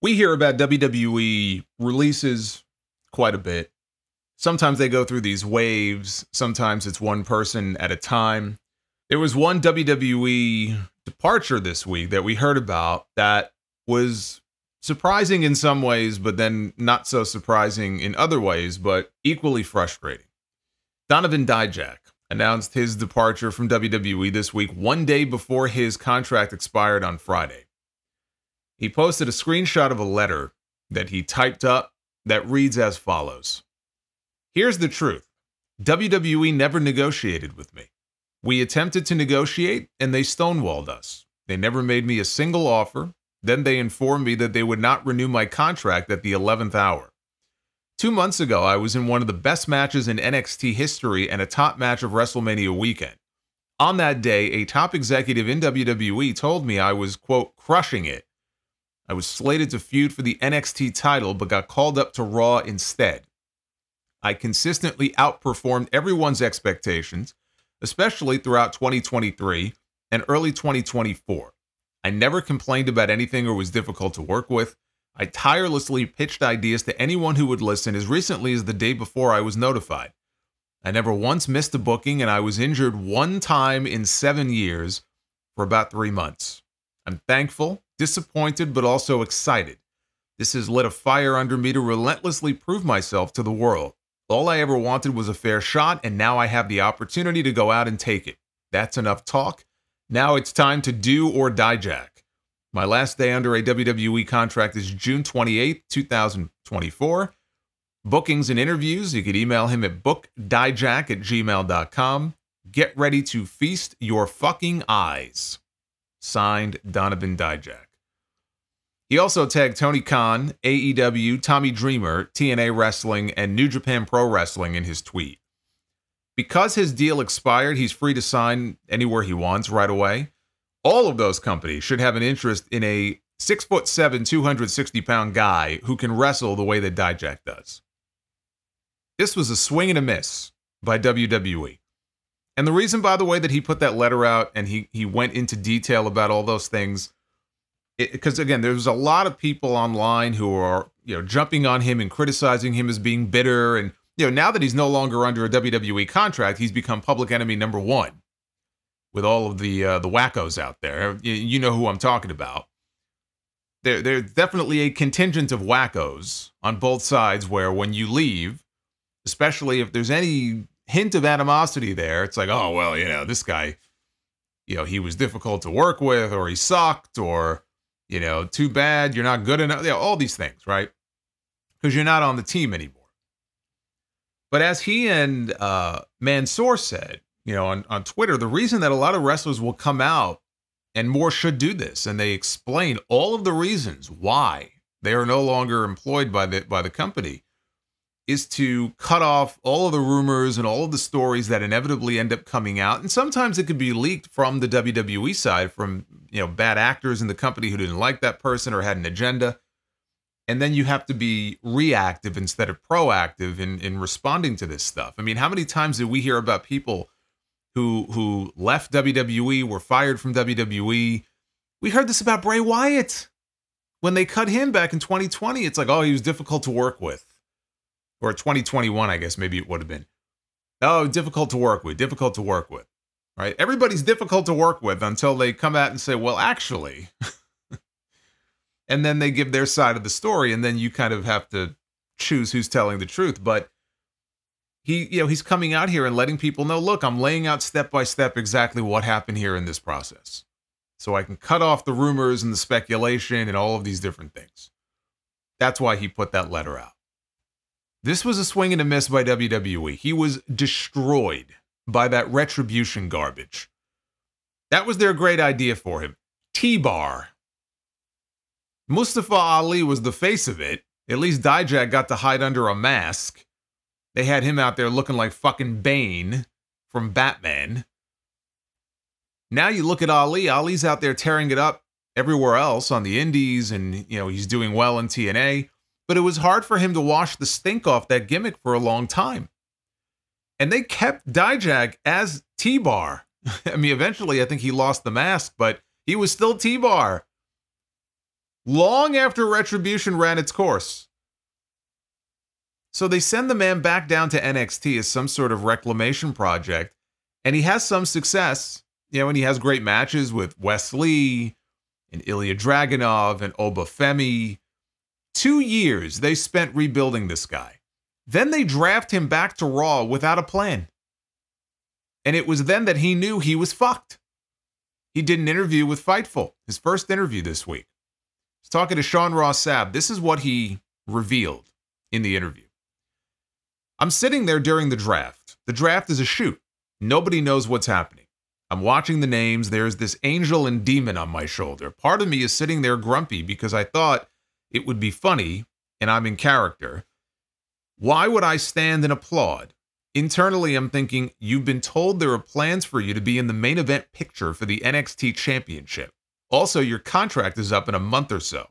We hear about WWE releases quite a bit. Sometimes they go through these waves. Sometimes it's one person at a time. There was one WWE departure this week that we heard about that was surprising in some ways, but then not so surprising in other ways, but equally frustrating. Donovan Dijak announced his departure from WWE this week, one day before his contract expired on Friday. He posted a screenshot of a letter that he typed up that reads as follows. Here's the truth. WWE never negotiated with me. We attempted to negotiate and they stonewalled us. They never made me a single offer. Then they informed me that they would not renew my contract at the 11th hour. 2 months ago, I was in one of the best matches in NXT history and a top match of WrestleMania weekend. On that day, a top executive in WWE told me I was, quote, crushing it. I was slated to feud for the NXT title, but got called up to Raw instead. I consistently outperformed everyone's expectations, especially throughout 2023 and early 2024. I never complained about anything or was difficult to work with. I tirelessly pitched ideas to anyone who would listen as recently as the day before I was notified. I never once missed a booking, and I was injured one time in 7 years for about 3 months. I'm thankful, disappointed, but also excited. This has lit a fire under me to relentlessly prove myself to the world. All I ever wanted was a fair shot, and now I have the opportunity to go out and take it. That's enough talk. Now it's time to do or die, Jack. My last day under a WWE contract is June 28th, 2024. Bookings and interviews, you could email him at bookdiejack@gmail.com. Get ready to feast your fucking eyes. Signed, Donovan Dijak. He also tagged Tony Khan, AEW, Tommy Dreamer, TNA Wrestling, and New Japan Pro Wrestling in his tweet. Because his deal expired, he's free to sign anywhere he wants right away. All of those companies should have an interest in a 6'7", 260-pound guy who can wrestle the way that Dijak does. This was a swing and a miss by WWE. And the reason, by the way, that he put that letter out and he went into detail about all those things, because again, there's a lot of people online who are, jumping on him and criticizing him as being bitter. And, now that he's no longer under a WWE contract, he's become public enemy number one with all of the wackos out there. You know who I'm talking about. There's definitely a contingent of wackos on both sides where when you leave, especially if there's any hint of animosity there, it's like, oh, well, this guy, he was difficult to work with, or he sucked, or, too bad, you're not good enough, all these things, right? Because you're not on the team anymore. But as he and Mansoor said, on Twitter, the reason that a lot of wrestlers will come out, and more should do this, and they explain all of the reasons why they are no longer employed by the company, is to cut off all of the rumors and all of the stories that inevitably end up coming out. And sometimes it could be leaked from the WWE side, from bad actors in the company who didn't like that person or had an agenda. And then you have to be reactive instead of proactive in responding to this stuff. I mean, how many times did we hear about people who left WWE, were fired from WWE? We heard this about Bray Wyatt. When they cut him back in 2020, it's like, oh, he was difficult to work with. Or 2021, I guess maybe it would have been. Oh, difficult to work with, difficult to work with. Right? Everybody's difficult to work with until they come out and say, well, actually. And then they give their side of the story, and then you kind of have to choose who's telling the truth. But he's coming out here and letting people know, look, I'm laying out step by step exactly what happened here in this process. So I can cut off the rumors and the speculation and all of these different things. That's why he put that letter out. This was a swing and a miss by WWE. He was destroyed by that retribution garbage. That was their great idea for him. T-Bar. Mustafa Ali was the face of it. At least Dijak got to hide under a mask. They had him out there looking like fucking Bane from Batman. Now you look at Ali. Ali's out there tearing it up everywhere else on the indies, and he's doing well in TNA. But it was hard for him to wash the stink off that gimmick for a long time. And they kept Dijak as T-Bar. I mean, eventually I think he lost the mask, but he was still T-Bar. long after Retribution ran its course. So they send the man back down to NXT as some sort of reclamation project, and he has some success, and he has great matches with Wes Lee and Ilya Dragunov and Obafemi. 2 years they spent rebuilding this guy. Then they draft him back to Raw without a plan. And it was then that he knew he was fucked. He did an interview with Fightful, his first interview this week. He's talking to Sean Ross Sapp. This is what he revealed in the interview. I'm sitting there during the draft. The draft is a shoot. Nobody knows what's happening. I'm watching the names. There's this angel and demon on my shoulder. Part of me is sitting there grumpy because I thought it would be funny, and I'm in character. Why would I stand and applaud? Internally, I'm thinking, you've been told there are plans for you to be in the main event picture for the NXT Championship. Also, your contract is up in a month or so.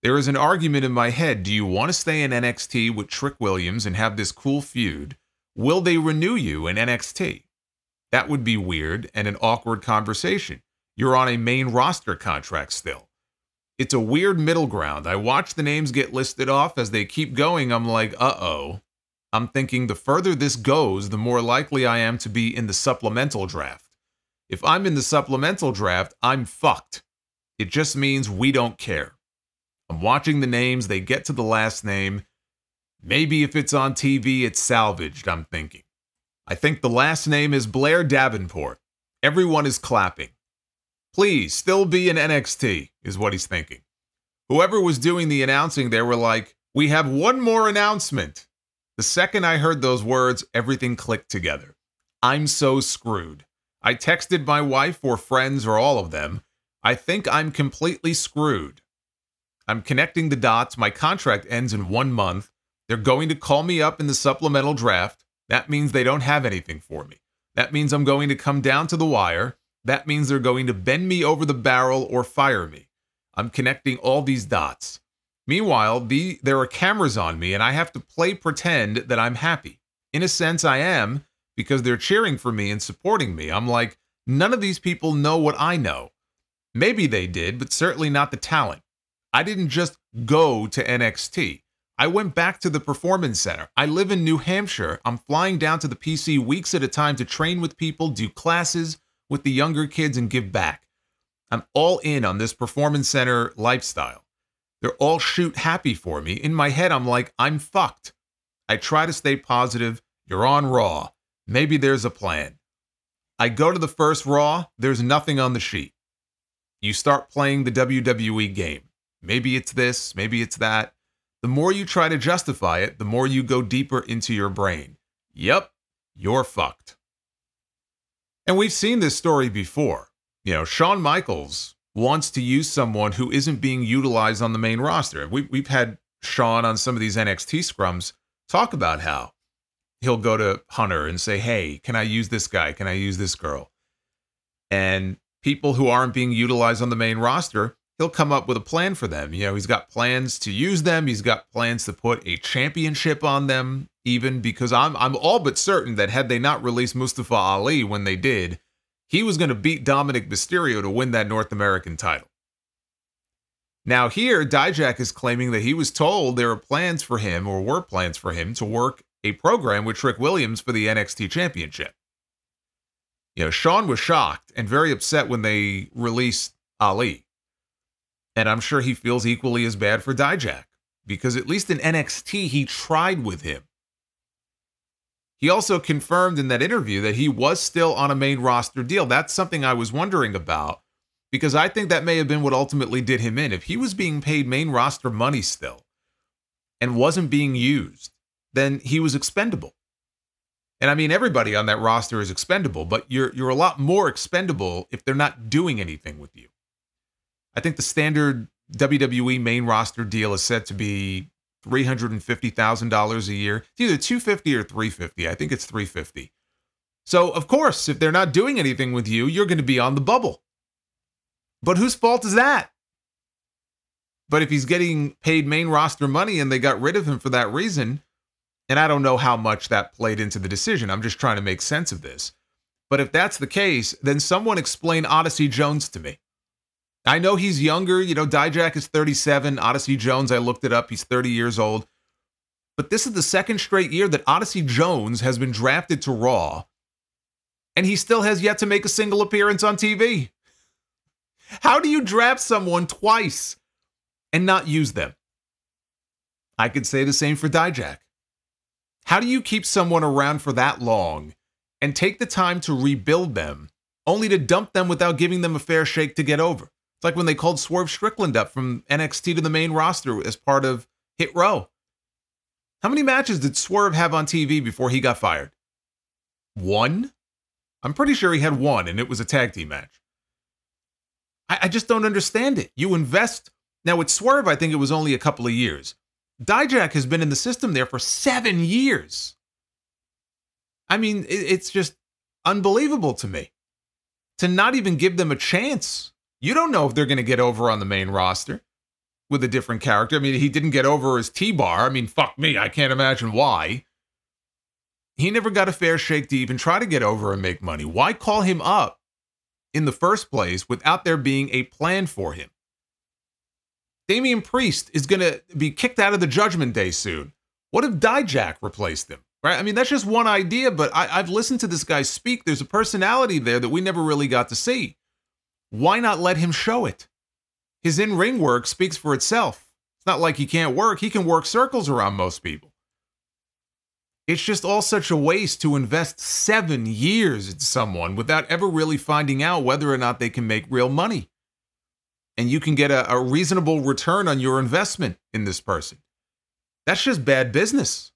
There is an argument in my head. Do you want to stay in NXT with Trick Williams and have this cool feud? Will they renew you in NXT? That would be weird and an awkward conversation. You're on a main roster contract still. It's a weird middle ground. I watch the names get listed off as they keep going. I'm like, uh-oh. I'm thinking the further this goes, the more likely I am to be in the supplemental draft. If I'm in the supplemental draft, I'm fucked. It just means we don't care. I'm watching the names. They get to the last name. Maybe if it's on TV, it's salvaged, I'm thinking. I think the last name is Blair Davenport. Everyone is clapping. Please, still be in NXT, is what he's thinking. Whoever was doing the announcing there were like, we have one more announcement. The second I heard those words, everything clicked together. I'm so screwed. I texted my wife or friends or all of them. I think I'm completely screwed. I'm connecting the dots. My contract ends in 1 month. They're going to call me up in the supplemental draft. That means they don't have anything for me. That means I'm going to come down to the wire. That means they're going to bend me over the barrel or fire me. I'm connecting all these dots. Meanwhile, there are cameras on me and I have to play pretend that I'm happy. In a sense, I am, because they're cheering for me and supporting me. I'm like, none of these people know what I know. Maybe they did, but certainly not the talent. I didn't just go to NXT. I went back to the Performance Center. I live in New Hampshire. I'm flying down to the PC weeks at a time to train with people, do classes with the younger kids, and give back. I'm all in on this Performance Center lifestyle. They're all shoot happy for me. In my head, I'm like, I'm fucked. I try to stay positive. You're on Raw. Maybe there's a plan. I go to the first Raw. There's nothing on the sheet. You start playing the WWE game. Maybe it's this, maybe it's that. The more you try to justify it, the more you go deeper into your brain. Yep, you're fucked. And we've seen this story before. Shawn Michaels wants to use someone who isn't being utilized on the main roster. We've had Shawn on some of these NXT scrums talk about how he'll go to Hunter and say, hey, can I use this guy? Can I use this girl? And people who aren't being utilized on the main roster, he'll come up with a plan for them. He's got plans to use them. He's got plans to put a championship on them, even because I'm all but certain that had they not released Mustafa Ali when they did, he was going to beat Dominic Mysterio to win that North American title. Now here, Dijak is claiming that he was told there were plans for him to work a program with Trick Williams for the NXT Championship. Shawn was shocked and very upset when they released Ali. And I'm sure he feels equally as bad for Dijak, because at least in NXT, he tried with him. He also confirmed in that interview that he was still on a main roster deal. That's something I was wondering about, because I think that may have been what ultimately did him in. If he was being paid main roster money still and wasn't being used, then he was expendable. And I mean, everybody on that roster is expendable, but you're a lot more expendable if they're not doing anything with you. I think the standard WWE main roster deal is set to be $350,000 a year. It's either $250 or $350. I think it's $350. So, of course, if they're not doing anything with you, you're going to be on the bubble. But whose fault is that? But if he's getting paid main roster money and they got rid of him for that reason, and I don't know how much that played into the decision. I'm just trying to make sense of this. But if that's the case, then someone explain Odyssey Jones to me. I know he's younger. You know, Dijak is 37. Odyssey Jones, I looked it up. He's 30 years old. But this is the second straight year that Odyssey Jones has been drafted to Raw, and he still has yet to make a single appearance on TV. How do you draft someone twice and not use them? I could say the same for Dijak. How do you keep someone around for that long and take the time to rebuild them, only to dump them without giving them a fair shake to get over? It's like when they called Swerve Strickland up from NXT to the main roster as part of Hit Row. How many matches did Swerve have on TV before he got fired? One? I'm pretty sure he had one, and it was a tag team match. I just don't understand it. You invest. Now, with Swerve, I think it was only a couple of years. Dijak has been in the system there for 7 years. I mean, it's just unbelievable to me. To not even give them a chance. You don't know if they're going to get over on the main roster with a different character. I mean, he didn't get over as T-Bar. I mean, fuck me, I can't imagine why. He never got a fair shake to even try to get over and make money. Why call him up in the first place without there being a plan for him? Damian Priest is going to be kicked out of the Judgment Day soon. What if Dijak replaced him? Right? I mean, that's just one idea, but I've listened to this guy speak. There's a personality there that we never really got to see. Why not let him show it? His in-ring work speaks for itself. It's not like he can't work. He can work circles around most people. It's just all such a waste to invest 7 years in someone without ever really finding out whether or not they can make real money. And you can get a reasonable return on your investment in this person. That's just bad business.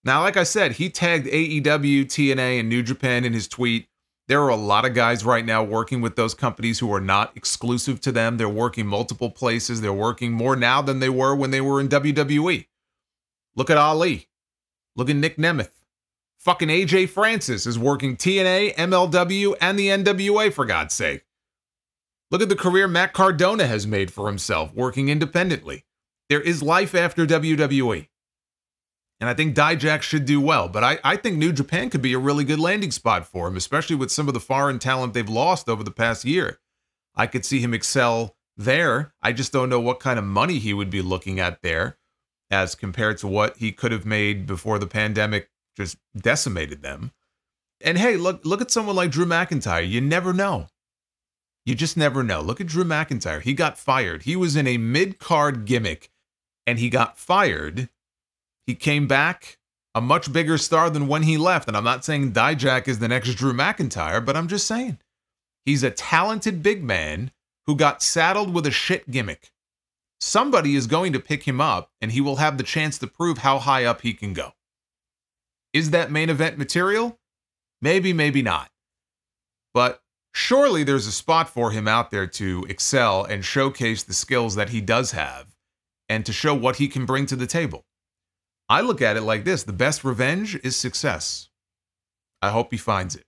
Now, like I said, he tagged AEW, TNA, and New Japan in his tweet. There are a lot of guys right now working with those companies who are not exclusive to them. They're working multiple places. They're working more now than they were when they were in WWE. Look at Ali. Look at Nick Nemeth. Fucking AJ Francis is working TNA, MLW, and the NWA, for God's sake. Look at the career Matt Cardona has made for himself, working independently. There is life after WWE. And I think Dijak should do well. But I think New Japan could be a really good landing spot for him, especially with some of the foreign talent they've lost over the past year. I could see him excel there. I just don't know what kind of money he would be looking at there as compared to what he could have made before the pandemic just decimated them. And hey, look at someone like Drew McIntyre. You never know. You just never know. Look at Drew McIntyre. He got fired. He was in a mid-card gimmick, and he got fired. He came back a much bigger star than when he left. And I'm not saying Dijak is the next Drew McIntyre, but I'm just saying he's a talented big man who got saddled with a shit gimmick. Somebody is going to pick him up, and he will have the chance to prove how high up he can go. Is that main event material? Maybe, maybe not. But surely there's a spot for him out there to excel and showcase the skills that he does have and to show what he can bring to the table. I look at it like this: the best revenge is success. I hope he finds it.